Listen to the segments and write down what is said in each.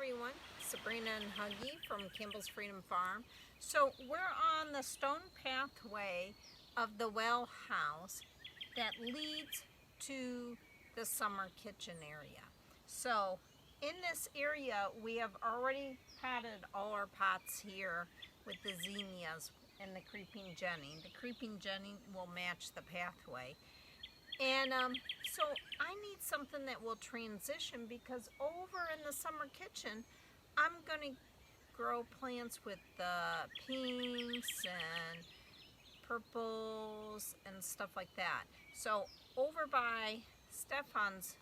everyone, Sabrina and Huggy from Campbell's Freedom Farm. So we're on the stone pathway of the well house that leads to the summer kitchen area. So in this area we have already potted all our pots here with the zinnias and the creeping jenny. The creeping jenny will match the pathway. And so I need something that will transition, because over in the summer kitchen, I'm going to grow plants with the pinks and purples and stuff like that. So over by Stefan's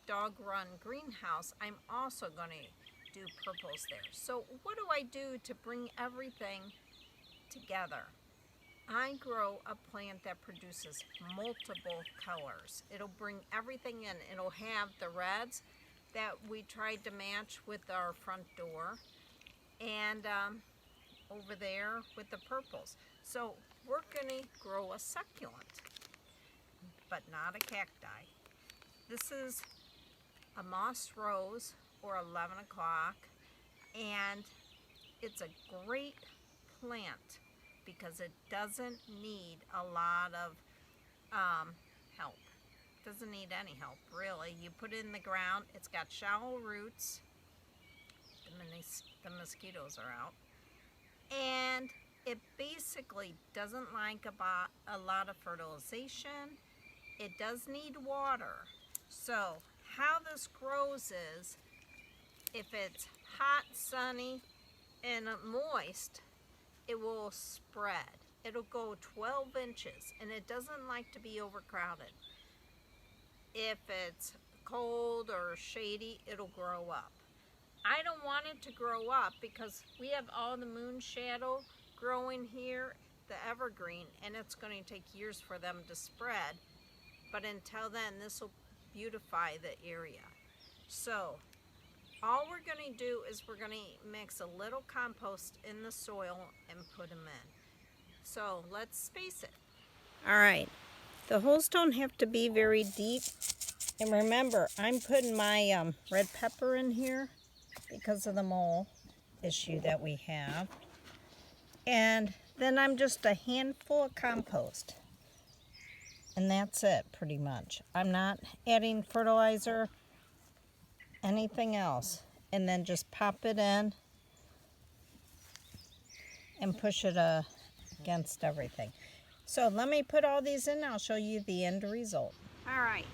dog run greenhouse, I'm also going to do purples there. So what do I do to bring everything together? I grow a plant that produces multiple colors. It'll bring everything in. It'll have the reds that we tried to match with our front door, and over there with the purples. So we're going to grow a succulent, but not a cacti. This is a moss rose, or 11 o'clock, and it's a great plant because it doesn't need a lot of help. It doesn't need any help, really. You put it in the ground. It's got shallow roots. The mosquitoes are out. And it basically doesn't like a lot of fertilization. It does need water. So how this grows is, if it's hot, sunny, and moist, it will spread. It'll go 12 inches, and it doesn't like to be overcrowded. If it's cold or shady, it'll grow up. I don't want it to grow up because we have all the Moonshadow growing here, the evergreen, and it's going to take years for them to spread. But until then, this will beautify the area. So all we're going to do is we're going to mix a little compost in the soil and put them in. So let's space it. All right, the holes don't have to be very deep. And remember, I'm putting my red pepper in here because of the mole issue that we have. And then I'm just a handful of compost. And that's it, pretty much. I'm not adding fertilizer, anything else. And then just pop it in and push it against everything. So let me put all these in. I'll show you the end result. All right,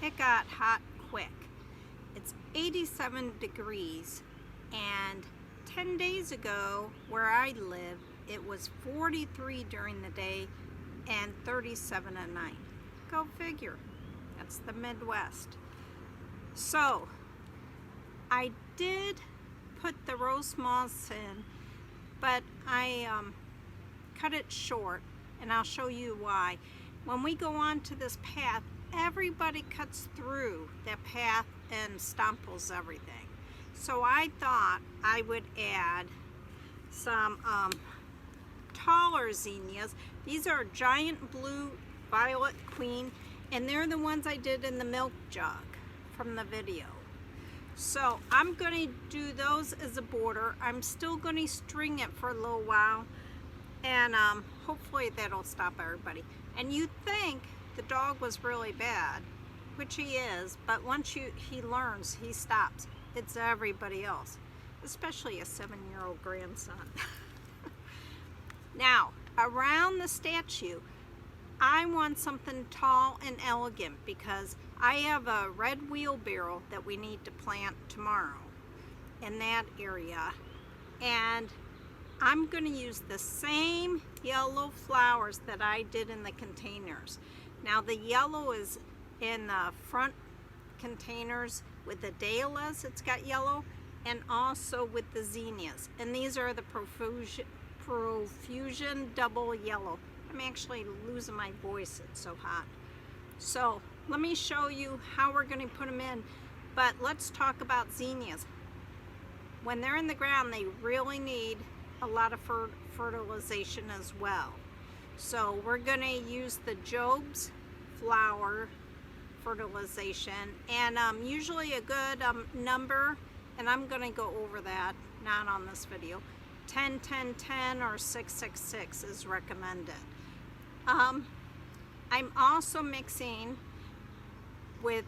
it got hot quick. It's 87 degrees, and 10 days ago where I live, it was 43 during the day and 37 at night. Go figure. That's the Midwest. So I did put the rose moss in, but I cut it short, and I'll show you why. When we go on to this path, everybody cuts through that path and stomples everything. So I thought I would add some taller zinnias. These are giant blue violet queen, and they're the ones I did in the Milk-Jug from the video. So I'm going to do those as a border. I'm still going to string it for a little while, and hopefully that'll stop everybody. And you think the dog was really bad, which he is, but once he learns, he stops. It's everybody else, especially a 7-year-old grandson. Now, around the statue, I want something tall and elegant because I have a red wheelbarrow that we need to plant tomorrow in that area. And I'm going to use the same yellow flowers that I did in the containers. Now the yellow is in the front containers with the dahlias, it's got yellow, and also with the zinnias. And these are the Profusion Double Yellow. I'm actually losing my voice, it's so hot. So let me show you how we're going to put them in, but let's talk about zinnias. When they're in the ground, they really need a lot of fertilization as well. So we're going to use the Job's flower fertilization, and usually a good number and I'm going to go over that, not on this video. 10, 10, 10 or 6, 6, 6 is recommended. I'm also mixing with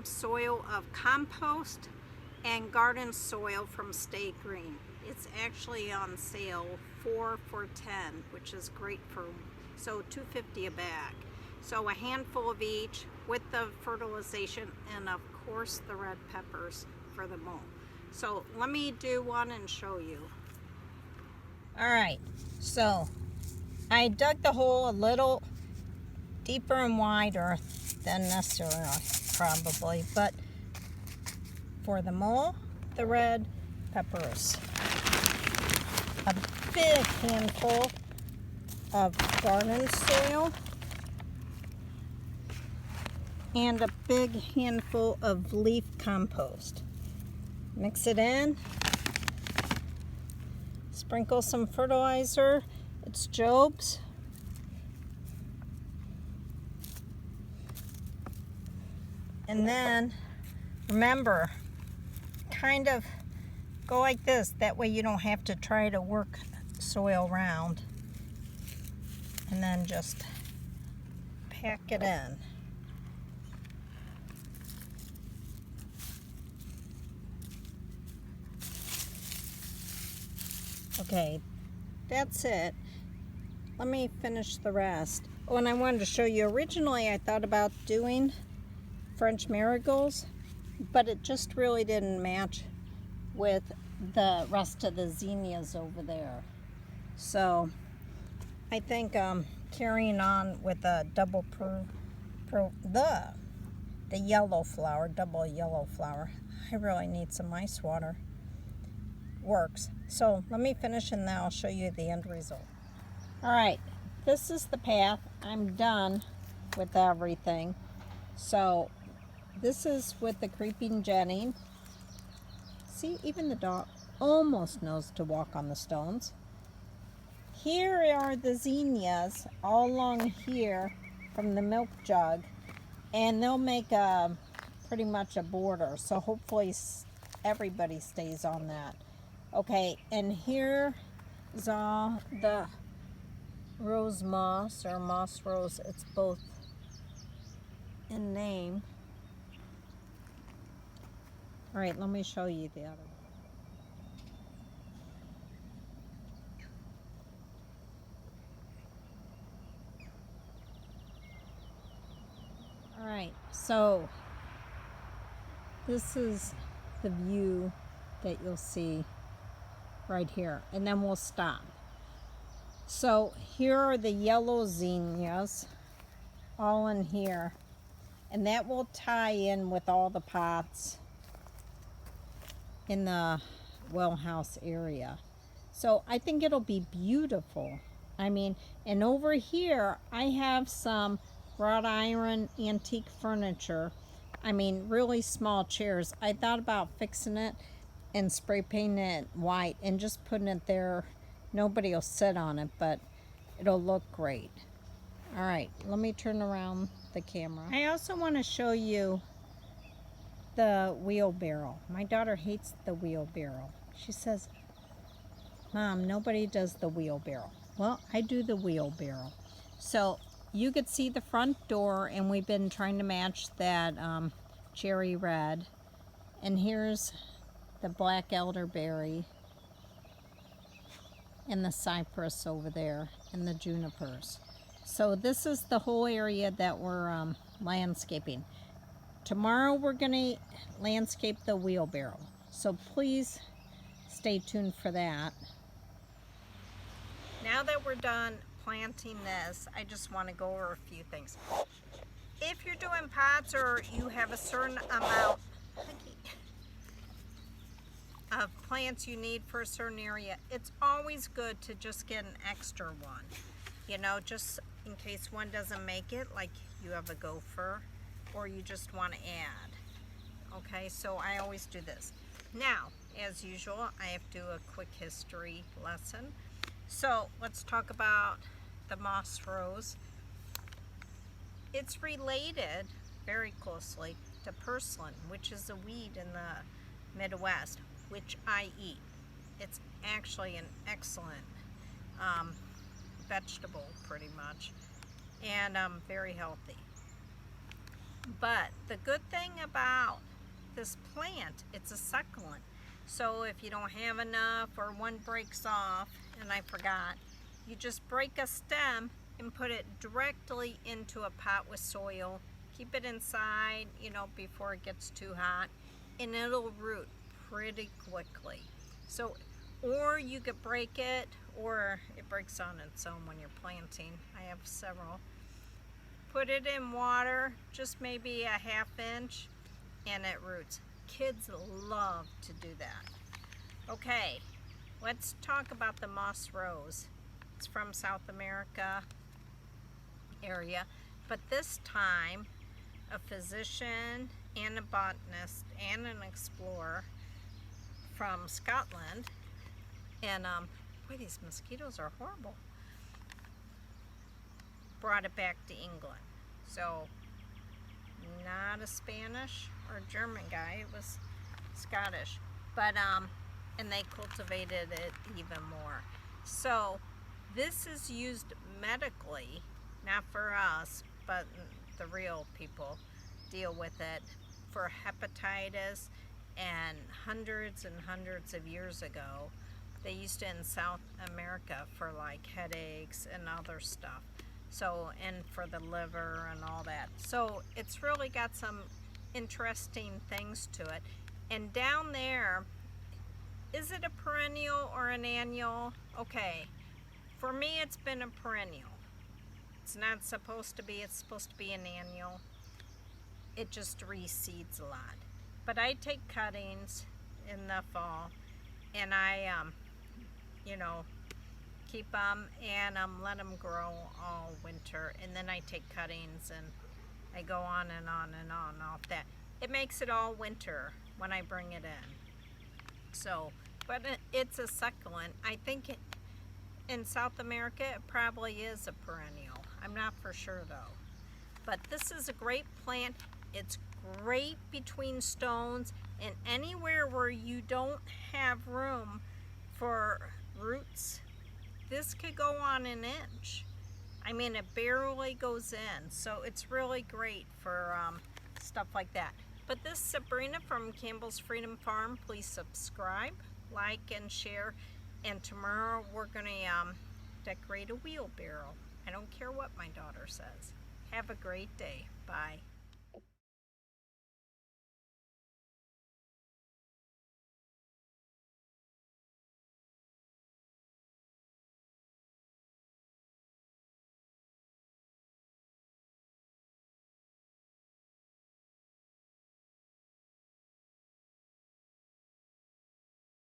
soil of compost and garden soil from Stay Green. It's actually on sale 4 for $10, which is great for, so $2.50 a bag. So a handful of each with the fertilization, and of course the red peppers for the mold. So let me do one and show you. All right, so I dug the hole a little deeper and wider than necessary, probably, but for the mole, the red peppers, a big handful of garden soil, and a big handful of leaf compost. Mix it in, sprinkle some fertilizer, it's Job's. And then, remember, kind of go like this, that way you don't have to try to work soil around. And then just pack it in. Okay, that's it. Let me finish the rest. Oh, and I wanted to show you, originally I thought about doing French marigolds, but it just really didn't match with the rest of the zinnias over there. So I think carrying on with the the yellow flower, double yellow flower. I really need some ice water. Works. So let me finish and then I'll show you the end result. Alright, this is the path. I'm done with everything. So this is with the creeping jetting. See, even the dog almost knows to walk on the stones. Here are the zinnias all along here from the Milk-Jug, and they'll make pretty much a border, so hopefully everybody stays on that. Okay, and here is all the rose moss, or moss rose, it's both in name. All right, let me show you the other one. All right, so this is the view that you'll see right here, and then we'll stop. So here are the yellow zinnias all in here, and that will tie in with all the pots in the well house area. So I think it'll be beautiful. I mean, and over here I have some wrought iron antique furniture. I mean, really small chairs. I thought about fixing it and spray painting it white and just putting it there. Nobody will sit on it, but it'll look great. All right, let me turn around the camera. I also want to show you the wheelbarrow. My daughter hates the wheelbarrow. She says, Mom, nobody does the wheelbarrow. Well, I do the wheelbarrow. So you could see the front door, and we've been trying to match that cherry red. And here's the black elderberry and the cypress over there and the junipers. So this is the whole area that we're landscaping. Tomorrow we're gonna landscape the wheelbarrow. So please stay tuned for that. Now that we're done planting this, I just want to go over a few things. If you're doing pots or you have a certain amount of plants you need for a certain area, it's always good to just get an extra one. You know, just in case one doesn't make it, like you have a gopher or you just want to add. Okay, so I always do this. Now, as usual, I have to do a quick history lesson. So let's talk about the moss rose. It's related very closely to purslane, which is a weed in the Midwest. which I eat. It's actually an excellent vegetable, pretty much, and very healthy. But the good thing about this plant, it's a succulent. So if you don't have enough or one breaks off, and I forgot, you just break a stem and put it directly into a pot with soil. Keep it inside, you know, before it gets too hot, and it'll root pretty quickly. So, or you could break it, or it breaks on its own when you're planting. I have several. Put it in water, just maybe a ½ inch, and it roots. Kids love to do that. Okay, let's talk about the moss rose. It's from South America area, but this time a physician and a botanist and an explorer from Scotland, and boy, these mosquitoes are horrible, brought it back to England. So not a Spanish or German guy, it was Scottish, but and they cultivated it even more. So this is used medically, not for us, but the real people deal with it for hepatitis. And hundreds and hundreds of years ago, they used it in South America for like headaches and other stuff. So, and for the liver and all that. So it's really got some interesting things to it. And down there, is it a perennial or an annual? Okay, for me it's been a perennial. It's not supposed to be, it's supposed to be an annual. It just reseeds a lot. But I take cuttings in the fall, and I, you know, keep them and let them grow all winter, and then I take cuttings and I go on and on and on off that. It makes it all winter when I bring it in. So, but it's a succulent. I think in South America it probably is a perennial. I'm not for sure though. But this is a great plant. It's great between stones and anywhere where you don't have room for roots. This could go on an inch. I mean, it barely goes in, so it's really great for stuff like that. But this is Sabrina from Campbell's Freedom Farm. Please subscribe, like, and share. And tomorrow we're going to decorate a wheelbarrow. I don't care what my daughter says. Have a great day. Bye.